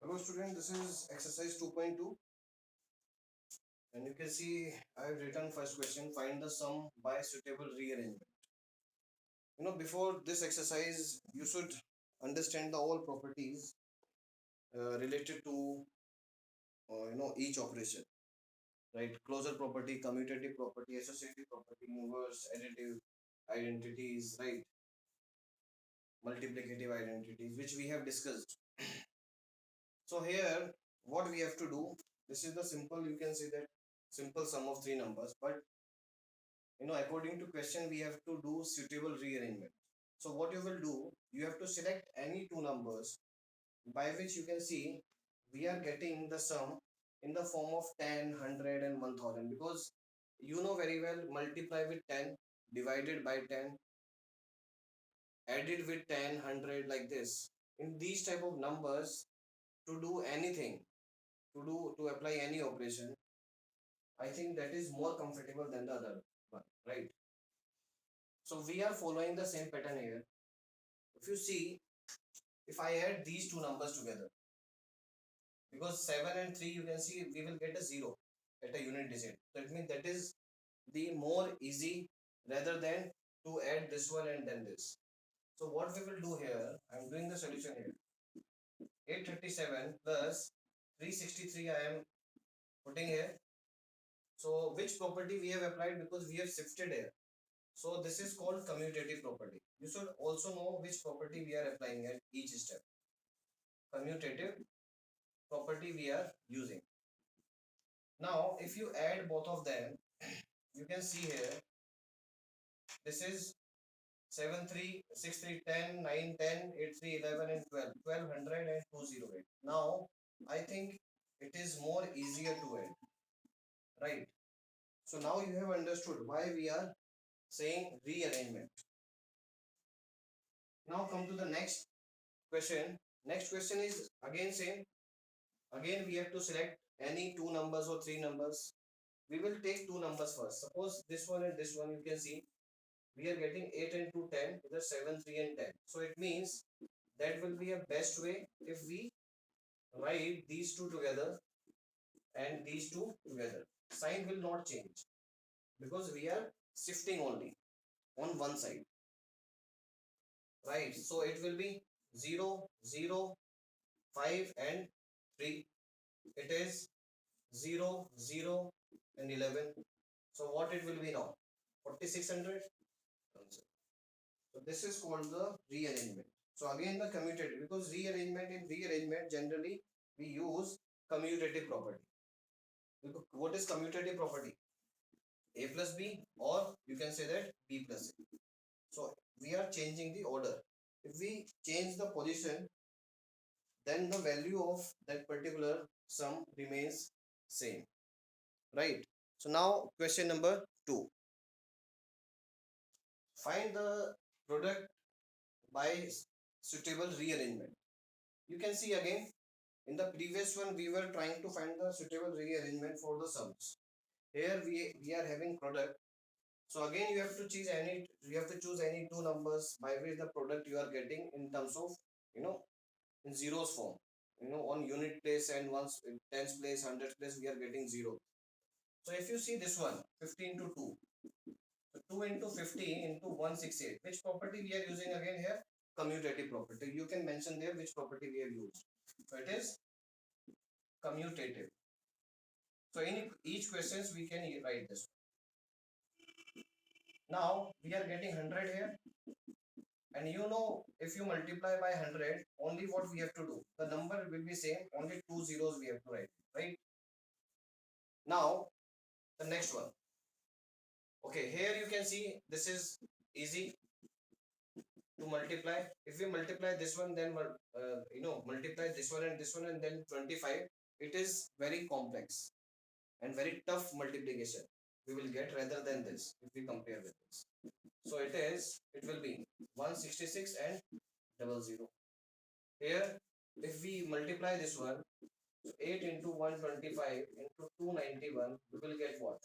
Hello student, this is exercise 2.2 and you can see I have written first question, find the sum by suitable rearrangement. Before this exercise you should understand the all properties related to each operation, right? Closure property, commutative property, associative property, inverse, additive identities, right? Multiplicative identities, which we have discussed. So here what we have to do, this is the simple, you can say that simple sum of three numbers, but according to question we have to do suitable rearrangement. So what you will do, you have to select any two numbers by which you can see we are getting the sum in the form of 10, 100 and 1000, because you know very well, multiply with 10, divided by 10, added with 10, 100, like this. In these type of numbers, to do anything, to apply any operation, I think that is more comfortable than the other one, right? So we are following the same pattern here. If you see, if I add these two numbers together, because 7 and 3, you can see we will get a 0 at a unit digit. So it means that is the more easy rather than to add this one and then this. So what we will do here, I'm doing the solution here. 837 plus 363 I am putting here. So which property we have applied, because we have shifted here. So this is called commutative property. You should also know which property we are applying at each step. Commutative property we are using. Now, if you add both of them, you can see here, this is 7, 3, 6, 3, 10, 9, 10, 8, 3, 11 and 12, 1200 and 208. Now, I think it is more easier to add, right? So now you have understood why we are saying rearrangement. Now come to the next question. Next question is again same. Again we have to select any two numbers or three numbers. We will take two numbers first. Suppose this one and this one, you can see we are getting 8 and 2, 10, either 7, 3 and 10. So it means that will be a best way if we write these two together and these two together. Sign will not change because we are shifting only on one side, right? So it will be 0, 0, 5 and 3. It is 0, 0 and 11. So what it will be now? 4600. So this is called the rearrangement. So again the commutative, because rearrangement generally we use commutative property. What is commutative property? A plus B, or you can say that B plus A. So we are changing the order. If we change the position, then the value of that particular sum remains same, right? So now question number 2. Find the product by suitable rearrangement. You can see again, in the previous one we were trying to find the suitable rearrangement for the sums. Here we are having product. So again you have to choose any two numbers by which the product you are getting in terms of, you know in zeros form. On unit place, and once in tens place, hundreds place, we are getting 0. So if you see this one, 15 to 2. So 2 into 50 into 168. Which property we are using again here? Commutative property. You can mention there which property we have used. So it is commutative. So in each questions we can write this. Now we are getting 100 here. And if you multiply by 100, only what we have to do, the number will be same, only two zeros we have to write, right? Now the next one. Okay, here you can see this is easy to multiply. If we multiply this one, then multiply this one and then 25, it is very complex and very tough multiplication we will get rather than this if we compare with this. So it will be 166 and 00. Here if we multiply this one, so 8 into 125 into 291, we will get what?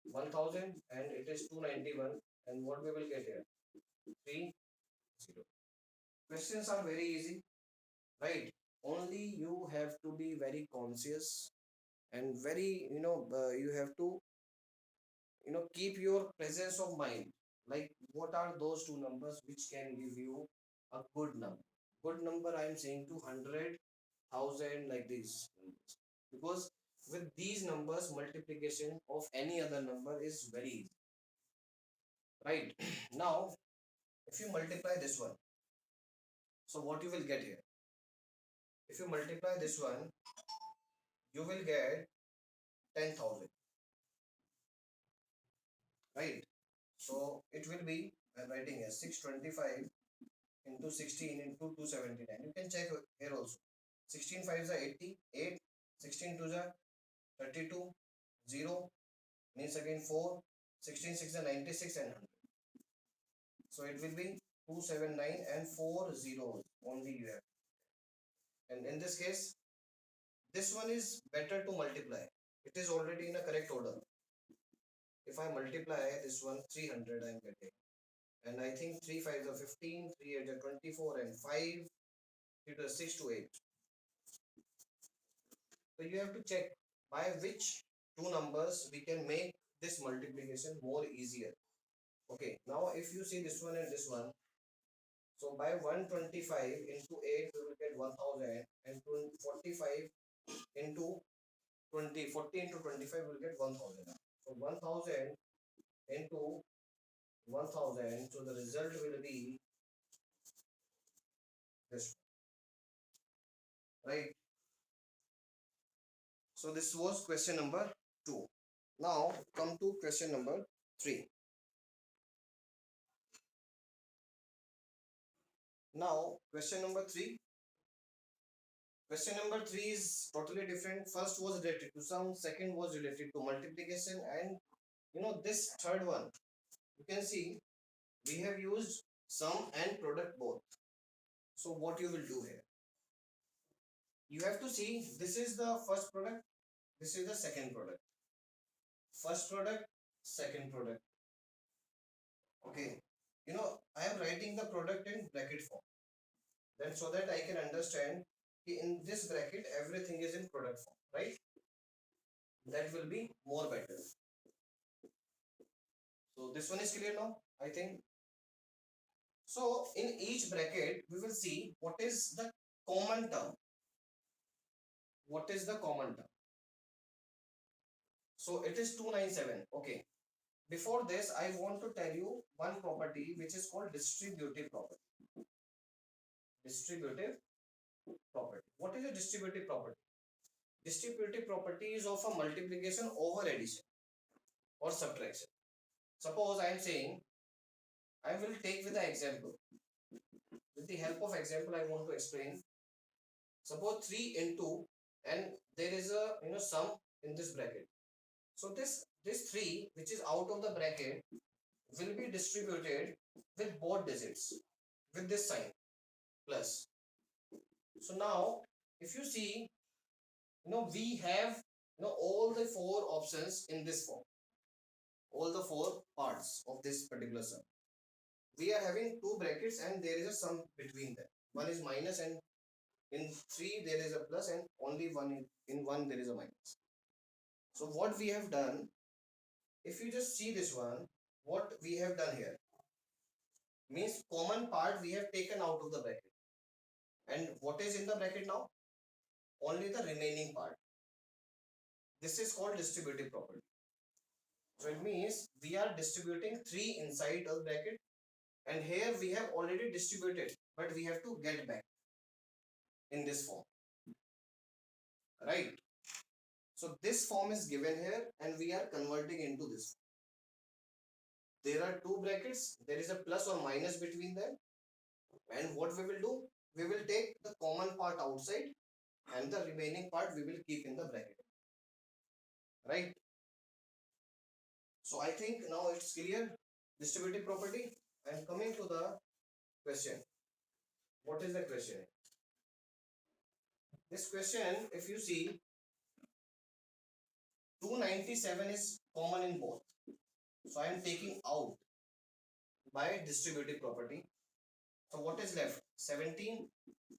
1000, and it is 291, and what we will get here? 30. Questions are very easy, right? only you have to be very conscious and very, you have to, keep your presence of mind. Like, what are those two numbers which can give you a good number? Good number, I am saying 200,000, like these numbers. Because with these numbers, multiplication of any other number is very easy, right? Now, if you multiply this one, so what you will get here? If you multiply this one, you will get 10,000, right? So it will be, I'm writing as 625 into 16 into 279. You can check here also. 16 5s are 80, 8, 16 2s are 32, 0 means again 4, 16 6 are 96 and 100. So it will be 279 and 4 zeros only you have. And in this case, this one is better to multiply. It is already in a correct order. If I multiply this one, 300 I am getting. And I think 3 5s are 15, 3 8 are 24 and 5, 3 to 6 to 8. So you have to check by which two numbers we can make this multiplication more easier. Okay, now if you see this one and this one, so by 125 into 8 we will get 1000 and 45 into 20, 40 into 25 will get 1000. So 1000 into 1000, so the result will be this, right? So this was question number 2. Now come to question number 3. Now question number 3. Question number 3 is totally different. First was related to sum, second was related to multiplication, and this third one, you can see we have used sum and product both. So what you will do here? You have to see, this is the first product, this is the second product. First product, second product. Okay. I am writing the product in bracket form. Then so that I can understand in this bracket everything is in product form, right? That will be more better. So this one is clear now, I think. So in each bracket, we will see what is the common term. What is the common term? So it is 297. Okay. Before this, I want to tell you one property which is called distributive property. Distributive property. What is a distributive property? Distributive property is of a multiplication over addition or subtraction. Suppose I am saying, I will take with the example. With the help of example, I want to explain. Suppose 3 into, and there is a sum in this bracket. So this 3 which is out of the bracket will be distributed with both digits with this sign plus. So now if you see, we have all the 4 options in this form, all the 4 parts of this particular sum. We are having 2 brackets and there is a sum between them. One is minus and in 3 there is a plus and only one in 1 there is a minus. So what we have done, if you just see this one, what we have done here means common part we have taken out of the bracket. And what is in the bracket now? Only the remaining part. This is called distributive property. So it means we are distributing 3 inside the bracket and here we have already distributed, but we have to get back in this form, right? So this form is given here and we are converting into this. There are 2 brackets, there is a plus or minus between them, and what we will do, we will take the common part outside and the remaining part we will keep in the bracket, right? So I think now it's clear, distributive property. And coming to the question, what is the question? This question, if you see, 297 is common in both, so I am taking out by distributive property. So what is left? 17,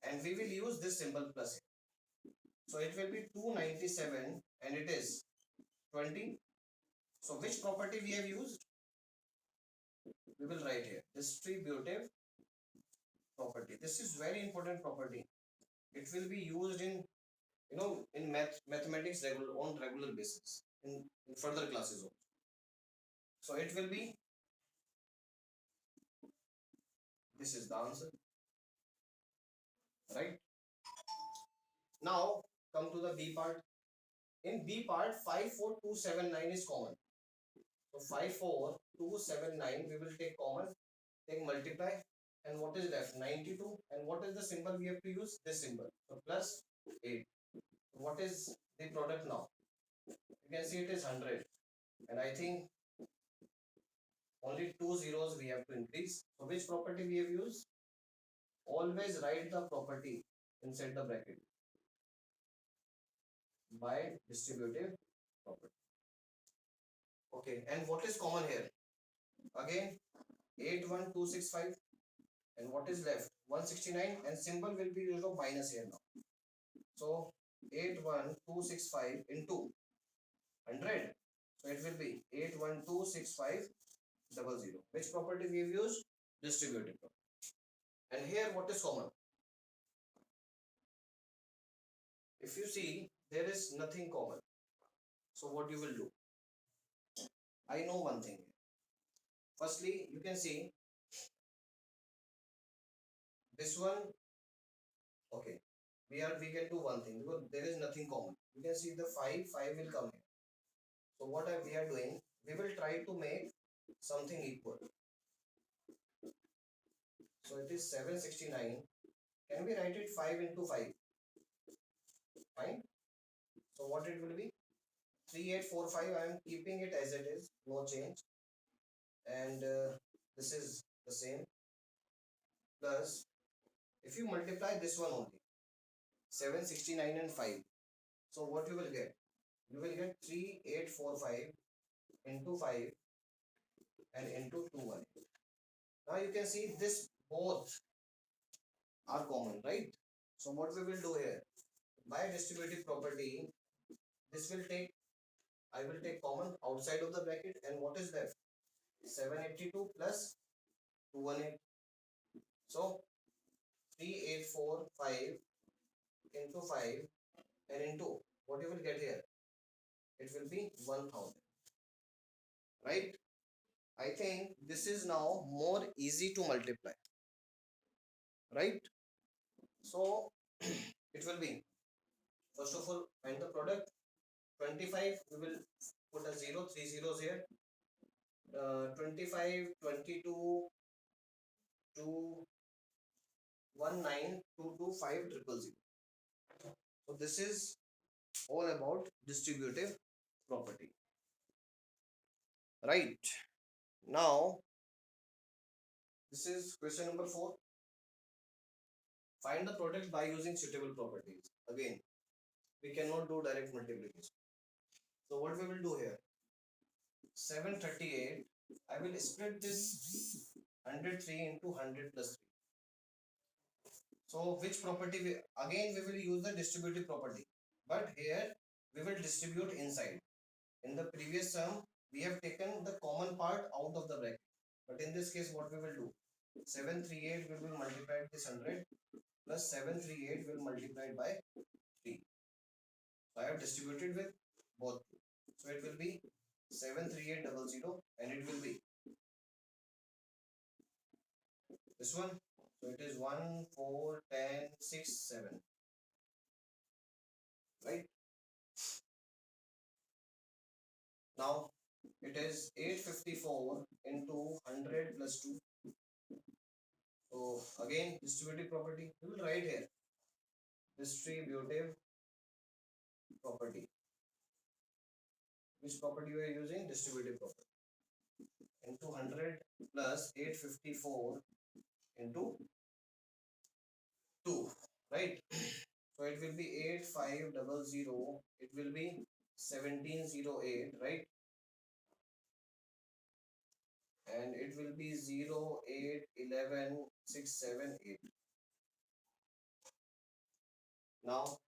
and we will use this symbol plus here. So it will be 297 and it is 20. So which property we have used? We will write here distributive property. This is very important property. It will be used in in mathematics on regular basis in further classes also. So it will be, this is the answer, right? Now come to the B part. In B part, 54279 is common. So 54279 we will take common, take multiply, and what is left? 92. And what is the symbol we have to use? This symbol. So plus 8. What is the product now? You can see it is 100. And I think only two zeros we have to increase. So which property we have used? Always write the property inside the bracket by distributive property. Okay, and what is common here? Again, 81265. And what is left? 169, and symbol will be used of minus here now. So 81265 into 100. So it will be 8126500. Which property we have used? Distributive property. And here what is common? If you see, there is nothing common. So what you will do? I know one thing. Firstly, you can see this one. Okay, we can do one thing because there is nothing common. You can see the 5 will come here. So what we are doing? We will try to make something equal. So it is 769. Can we write it 5 into 5? Fine. So what it will be? 3845. I am keeping it as it is, no change. And this is the same. Plus, if you multiply this one only, 769 and 5. So what you will get? You will get 3845 into 5 and into 218. Now you can see this both are common, right? So what we will do here? By distributive property, this will take, I will take common outside of the bracket, and what is left? 782 plus 218. So 3845 into 5 and into, what you will get here? It will be 1000, right? I think this is now more easy to multiply, right? So it will be, first of all, find the product. 25, we will put a 0, 3 zeros here. 25, 22, 2, 19, 225 000. So this is all about distributive property, right? Now this is question number 4. Find the product by using suitable properties. Again, we cannot do direct multiplication. So what we will do here? 738. I will split this 103 into 100 plus 3. So which property again we will use the distributive property, but here we will distribute inside. In the previous sum, we have taken the common part out of the bracket, but in this case what we will do? 738 will be multiplied this 100 plus 738 will multiplied by 3. So I have distributed with both. So it will be 73800 and it will be this one. So it is 1, 4, 10, 6, 7. Right? Now it is 854 into 100 plus 2. So again, distributive property. We will write here distributive property. Which property we are using? Distributive property. Into 100 plus 854 into 2, right? So it will be 8500. It will be 1708, right? and it will be 0, 8, 11, 6, 7, 8. Now,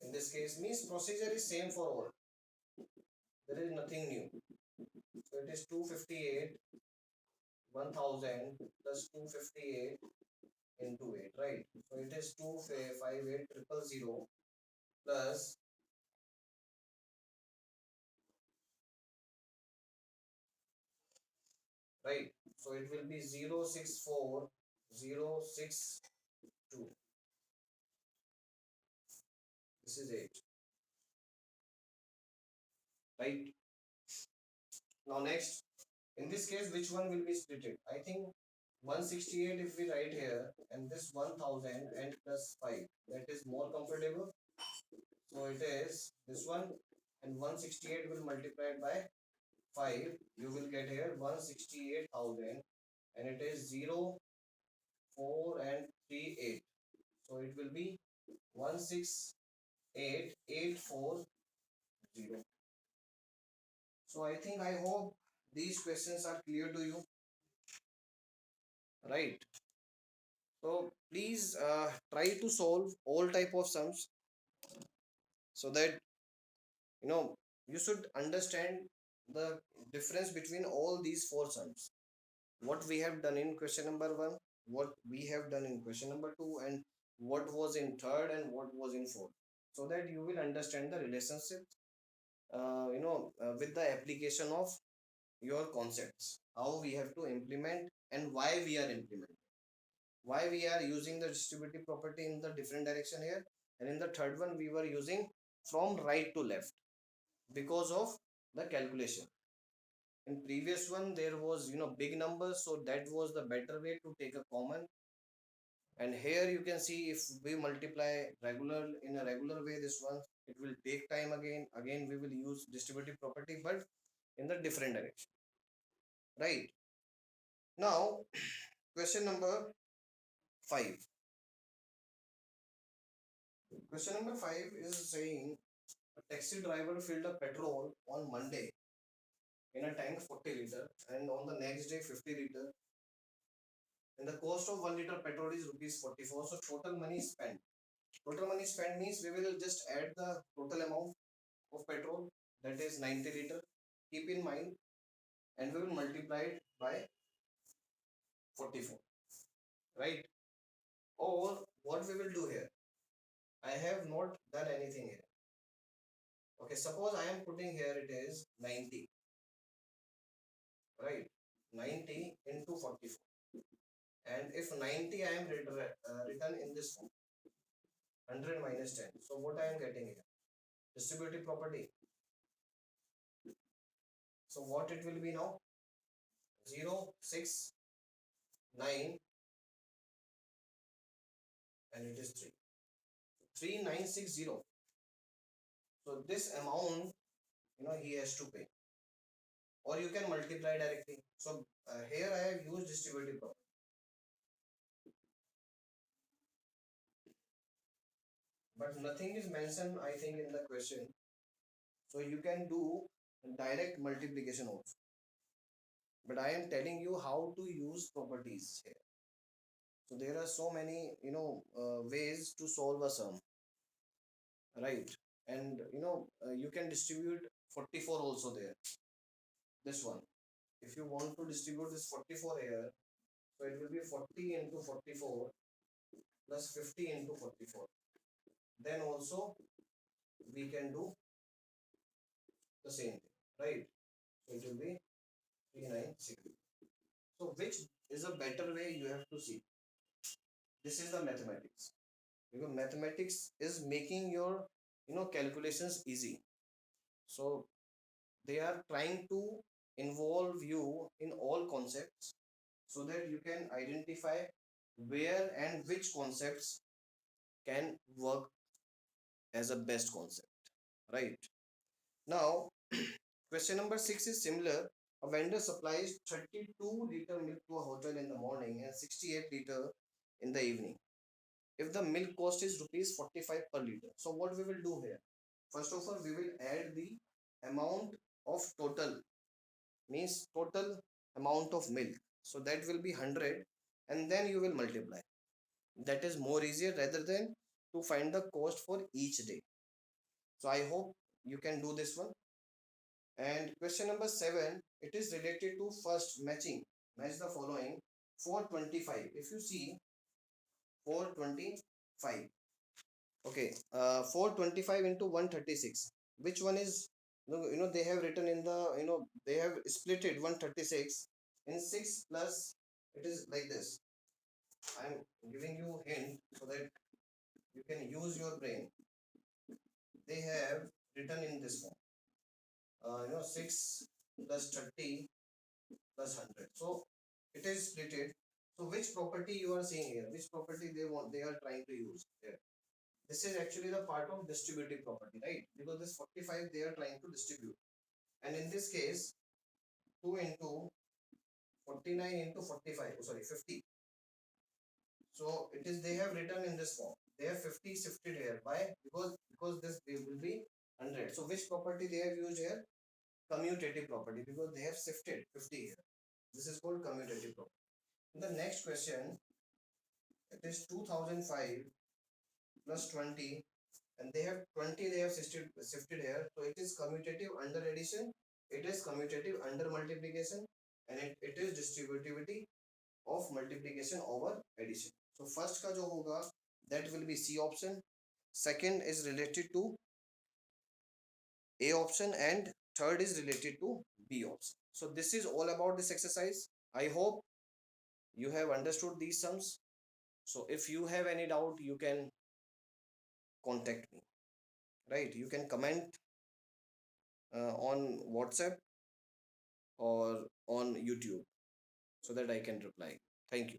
in this case, means procedure is same for all. There is nothing new. So it is 258, 1000 plus 258 into 8, right? So it is 258,000 plus, right? So it will be 064062. This is 8, right? Now next, in this case, which one will be splitted? I think 168 if we write here, and this 1000 and plus 5, that is more comfortable. So it is this one, and 168 will multiply it by 5. You will get here 168,000, and it is 0, 4 and 3, 8. So it will be 168,840. So I hope these questions are clear to you, right? So please try to solve all type of sums, so that you know you should understand the difference between all these four sums. What we have done in question number 1, what we have done in question number 2, and what was in third and what was in fourth, so that you will understand the relationship with the application of your concepts, how we have to implement and why we are implementing, why we are using the distributive property in the different direction here, and in the third one we were using from right to left because of the calculation. In previous one there was big numbers, so that was the better way to take a common. And here you can see, if we multiply regular in a regular way, this one, it will take time. Again we will use distributive property, but in the different direction, right? Now question number 5. Question number 5 is saying a taxi driver filled up petrol on Monday in a tank 40 liter, and on the next day 50 liter, and the cost of 1 liter petrol is rupees 44. So total money spent. Total money spent means we will just add the total amount of petrol, that is 90 liter. Keep in mind, and we will multiply it by 44, right? Or what we will do here, I have not done anything here. Okay, suppose I am putting here it is 90, right? 90 into 44. And if 90 I am written in this form, 100 minus 10. So what I am getting here? Distributive property. So what it will be now? 0, 6, 9, and it is 3. 3960. So this amount, he has to pay. Or you can multiply directly. So here I have used distributive property. But nothing is mentioned, I think, in the question. So you can do direct multiplication also. But I am telling you how to use properties here. So there are so many, ways to solve a sum, right? And you can distribute 44 also there. This one, if you want to distribute this 44 here, so it will be 40 into 44 plus 50 into 44. Then also we can do the same thing, right? So it will be 3960. So which is a better way, you have to see. This is the mathematics. Because mathematics is making your calculations easy. So they are trying to involve you in all concepts, so that you can identify where and which concepts can work as a best concept, right? Now question number 6 is similar. A vendor supplies 32-liter milk to a hotel in the morning and 68-liter in the evening. If the milk cost is rupees 45 per liter, so what we will do here? First of all, we will add the amount of total, means total amount of milk. So that will be 100, and then you will multiply. That is more easier rather than to find the cost for each day. So I hope you can do this one. And question number 7, it is related to first matching. Match the following. 425. If you see 425. Okay, 425 into 136. Which one is, they have written in the, they have split it 136 in 6 plus, it is like this. I'm giving you hint so that you can use your brain. They have written in this form, 6 plus 30 plus 100. So it is splitted. So which property you are seeing here? Which property they are trying to use here? This is actually the part of distributive property, right? Because this 45 they are trying to distribute. And in this case, 2 into 49 into 45, oh, sorry, 50. So it is, they have written in this form. They have 50 shifted here. Why? Because this will be 100. So which property they have used here? Commutative property, because they have shifted 50 here. This is called commutative property. In the next question, it is 2005 plus 20, and they have 20, they have shifted here. So it is commutative under addition, it is commutative under multiplication, and it is distributivity of multiplication over addition. So first का जो होगा, that will be C option. Second is related to A option, and third is related to B option. So this is all about this exercise. I hope you have understood these sums. So if you have any doubt, you can contact me, right? You can comment on WhatsApp or on YouTube so that I can reply. Thank you.